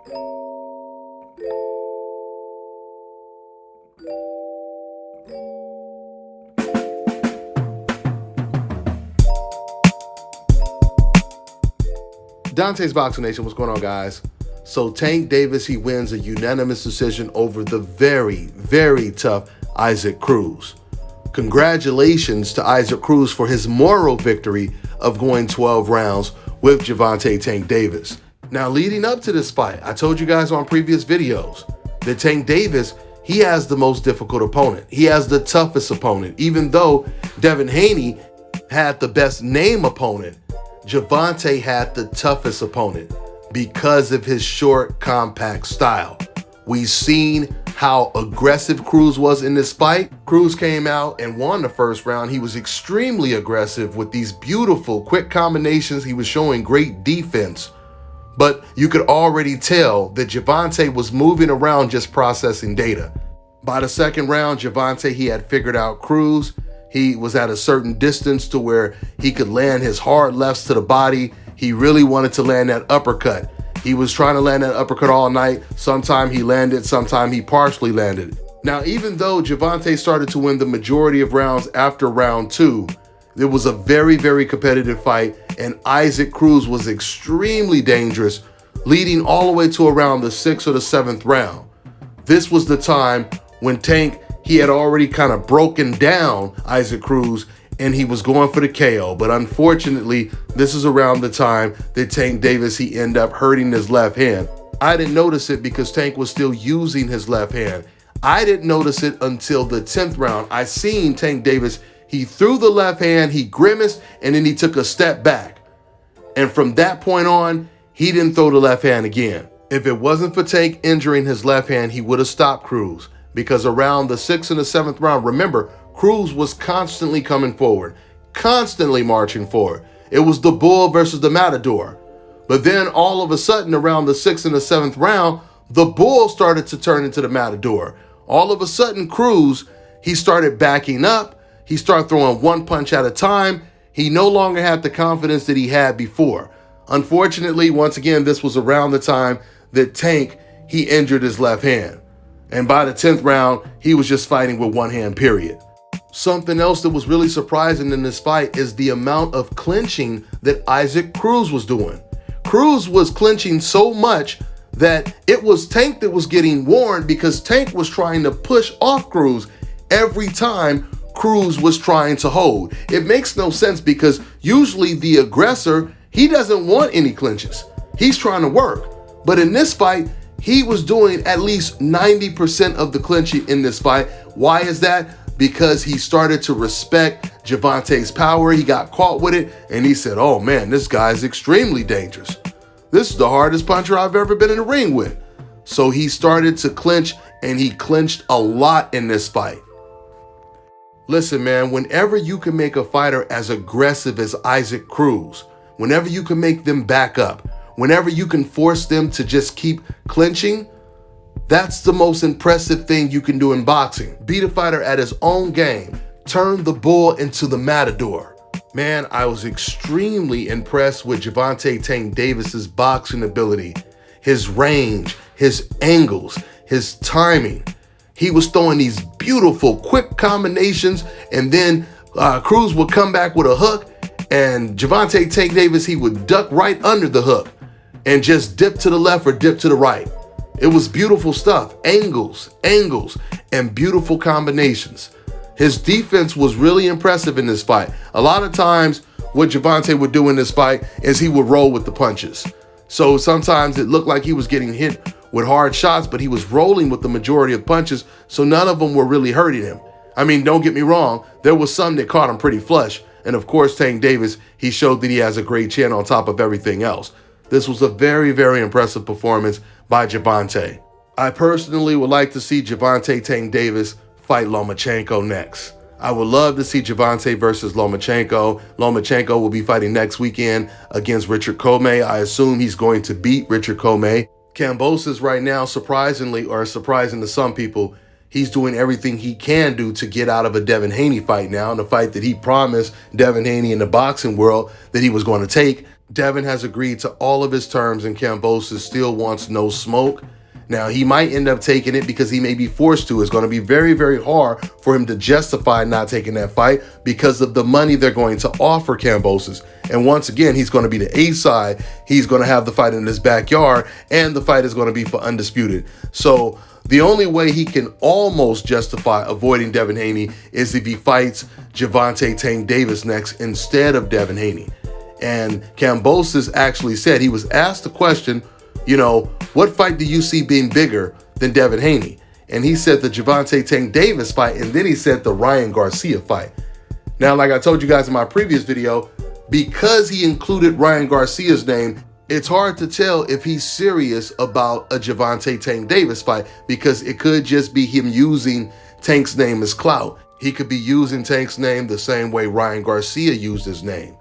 Dante's Boxing Nation, what's going on, guys? So Tank Davis, he wins a unanimous decision over the very, very tough Isaac Cruz. Congratulations to Isaac Cruz for his moral victory of going 12 rounds with Gervonta Tank Davis. Now, leading up to this fight, I told you guys on previous videos that Tank Davis, he has the most difficult opponent. He has the toughest opponent. Even though Devin Haney had the best name opponent, Gervonta had the toughest opponent because of his short, compact style. We've seen how aggressive Cruz was in this fight. Cruz came out and won the first round. He was extremely aggressive with these beautiful, quick combinations. He was showing great defense. But you could already tell that Gervonta was moving around just processing data. By the second round, Gervonta, he had figured out Cruz. He was at a certain distance to where he could land his hard lefts to the body. He really wanted to land that uppercut. He was trying to land that uppercut all night. Sometime he landed, sometime he partially landed. Now, even though Gervonta started to win the majority of rounds after round 2, it was a very, very competitive fight, and Isaac Cruz was extremely dangerous, leading all the way to around the 6th or the 7th round. This was the time when Tank, he had already kind of broken down Isaac Cruz and he was going for the KO. But unfortunately, this is around the time that Tank Davis, he ended up hurting his left hand. I didn't notice it because Tank was still using his left hand. I didn't notice it until the 10th round. I seen Tank Davis, he threw the left hand, he grimaced, and then he took a step back. And from that point on, he didn't throw the left hand again. If it wasn't for Tank injuring his left hand, he would have stopped Cruz. Because around the 6th and the 7th round, remember, Cruz was constantly coming forward, constantly marching forward. It was the bull versus the matador. But then all of a sudden, around the 6th and the 7th round, the bull started to turn into the matador. All of a sudden, Cruz, he started backing up. He started throwing one punch at a time. He no longer had the confidence that he had before. Unfortunately, once again, this was around the time that Tank, he injured his left hand. And by the 10th round, he was just fighting with one hand, period. Something else that was really surprising in this fight is the amount of clinching that Isaac Cruz was doing. Cruz was clinching so much that it was Tank that was getting warned because Tank was trying to push off Cruz every time Cruz was trying to hold. It makes no sense because usually the aggressor, he doesn't want any clinches. He's trying to work. But in this fight, he was doing at least 90% of the clinching in this fight. Why is that? Because he started to respect Gervonta's power. He got caught with it, and he said, oh man, this guy is extremely dangerous. This is the hardest puncher I've ever been in the ring with. So he started to clinch, and he clinched a lot in this fight. Listen, man, whenever you can make a fighter as aggressive as Isaac Cruz, whenever you can make them back up, whenever you can force them to just keep clinching, that's the most impressive thing you can do in boxing. Beat a fighter at his own game. Turn the bull into the matador. Man, I was extremely impressed with Gervonta Tank Davis's boxing ability, his range, his angles, his timing. He was throwing these beautiful, quick combinations, and then Cruz would come back with a hook, and Gervonta Tank Davis, he would duck right under the hook and just dip to the left or dip to the right. It was beautiful stuff. Angles, and beautiful combinations. His defense was really impressive in this fight. A lot of times, what Gervonta would do in this fight is he would roll with the punches. So sometimes it looked like he was getting hit with hard shots, but he was rolling with the majority of punches, so none of them were really hurting him. I mean, don't get me wrong, there was some that caught him pretty flush. And of course, Tank Davis, he showed that he has a great chin on top of everything else. This was a very, very impressive performance by Gervonta. I personally would like to see Gervonta Tank Davis fight Lomachenko next. I would love to see Gervonta versus Lomachenko. Lomachenko will be fighting next weekend against Richard Comey. I assume he's going to beat Richard Comey. Kambosos right now, surprisingly, or surprising to some people, he's doing everything he can do to get out of a Devin Haney fight now, and the fight that he promised Devin Haney in the boxing world that he was going to take. Devin has agreed to all of his terms and Kambosos still wants no smoke. Now, he might end up taking it because he may be forced to. It's going to be very, very hard for him to justify not taking that fight because of the money they're going to offer Kambosos. And once again, he's going to be the A side. He's going to have the fight in his backyard, and the fight is going to be for undisputed. So the only way he can almost justify avoiding Devin Haney is if he fights Gervonta Tank Davis next instead of Devin Haney. And Kambosos actually said, he was asked the question, you know, what fight do you see being bigger than Devin Haney? And he said the Gervonta Tank Davis fight, and then he said the Ryan Garcia fight. Now, like I told you guys in my previous video, because he included Ryan Garcia's name, it's hard to tell if he's serious about a Gervonta Tank Davis fight, because it could just be him using Tank's name as clout. He could be using Tank's name the same way Ryan Garcia used his name.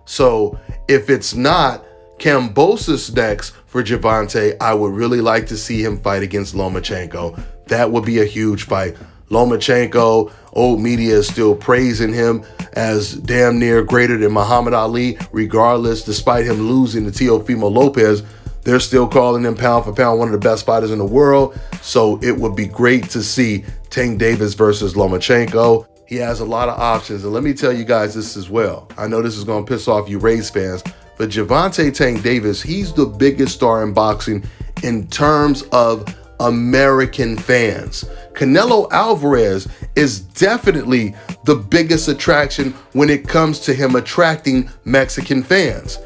So if it's not Kambosos next for Gervonta, I would really like to see him fight against Lomachenko. That would be a huge fight. Lomachenko, old media is still praising him as damn near greater than Muhammad Ali, regardless, despite him losing to Teofimo Lopez. They're still calling him pound for pound one of the best fighters in the world. So it would be great to see Tank Davis versus Lomachenko. He has a lot of options. And let me tell you guys this as well. I know this is going to piss off you Rays fans, but Gervonta Tank Davis, he's the biggest star in boxing in terms of American fans. Canelo Alvarez is definitely the biggest attraction when it comes to him attracting Mexican fans.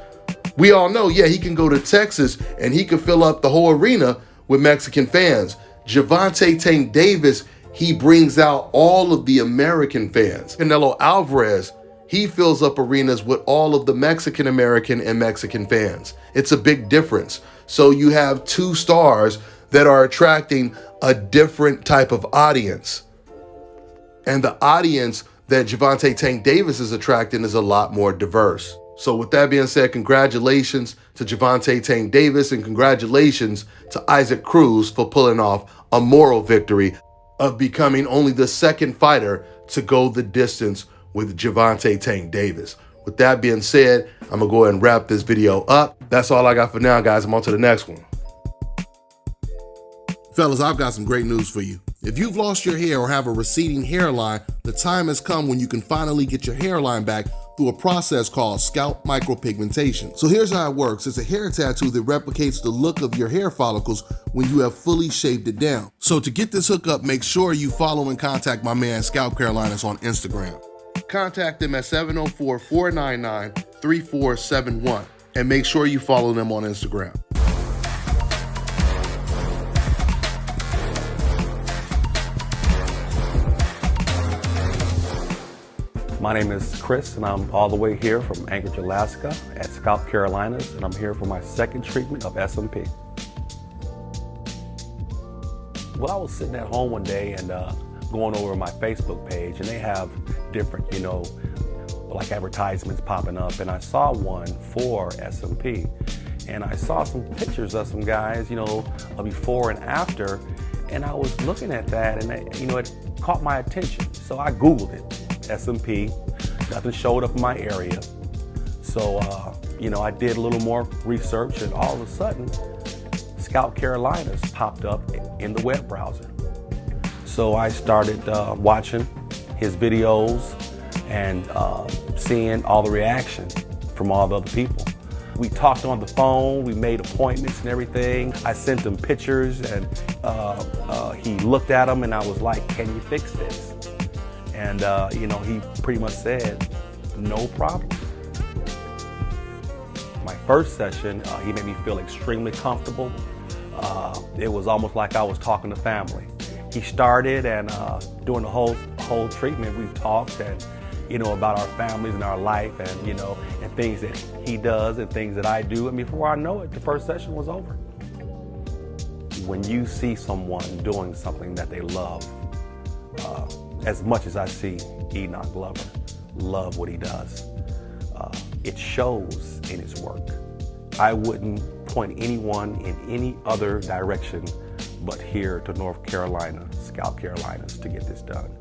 We all know, yeah, he can go to Texas and he can fill up the whole arena with Mexican fans. Gervonta Tank Davis, he brings out all of the American fans. Canelo Alvarez, he fills up arenas with all of the Mexican American and Mexican fans. It's a big difference. So you have two stars that are attracting a different type of audience. And the audience that Gervonta Tank Davis is attracting is a lot more diverse. So with that being said, congratulations to Gervonta Tank Davis and congratulations to Isaac Cruz for pulling off a moral victory of becoming only the second fighter to go the distance with Gervonta Tank Davis. With that being said, I'm gonna go ahead and wrap this video up. That's all I got for now, guys. I'm on to the next one. Fellas, I've got some great news for you. If you've lost your hair or have a receding hairline, the time has come when you can finally get your hairline back through a process called scalp micropigmentation. So here's how it works. It's a hair tattoo that replicates the look of your hair follicles when you have fully shaved it down. So to get this hookup, make sure you follow and contact my man Scalp Carolinas on Instagram. Contact them at 704-499-3471 and make sure you follow them on Instagram. My name is Chris, and I'm all the way here from Anchorage, Alaska at Scalp Carolinas, and I'm here for my second treatment of SMP. Well, I was sitting at home one day and going over my Facebook page, and they have different, like advertisements popping up, and I saw one for SMP, and I saw some pictures of some guys, before and after, and I was looking at that, and it caught my attention, so I Googled it. SMP, nothing showed up in my area. So, I did a little more research, and all of a sudden, Scalp Carolinas popped up in the web browser. So I started watching his videos and seeing all the reaction from all the other people. We talked on the phone, we made appointments and everything. I sent him pictures, and he looked at them, and I was like, can you fix this? And, he pretty much said, no problem. My first session, he made me feel extremely comfortable. It was almost like I was talking to family. He started, and during the whole treatment, we talked and, about our families and our life and, and things that he does and things that I do. And before I know it, the first session was over. When you see someone doing something that they love, as much as I see Enoch Glover love what he does, it shows in his work. I wouldn't point anyone in any other direction but here to North Carolina, Scalp Carolinas, to get this done.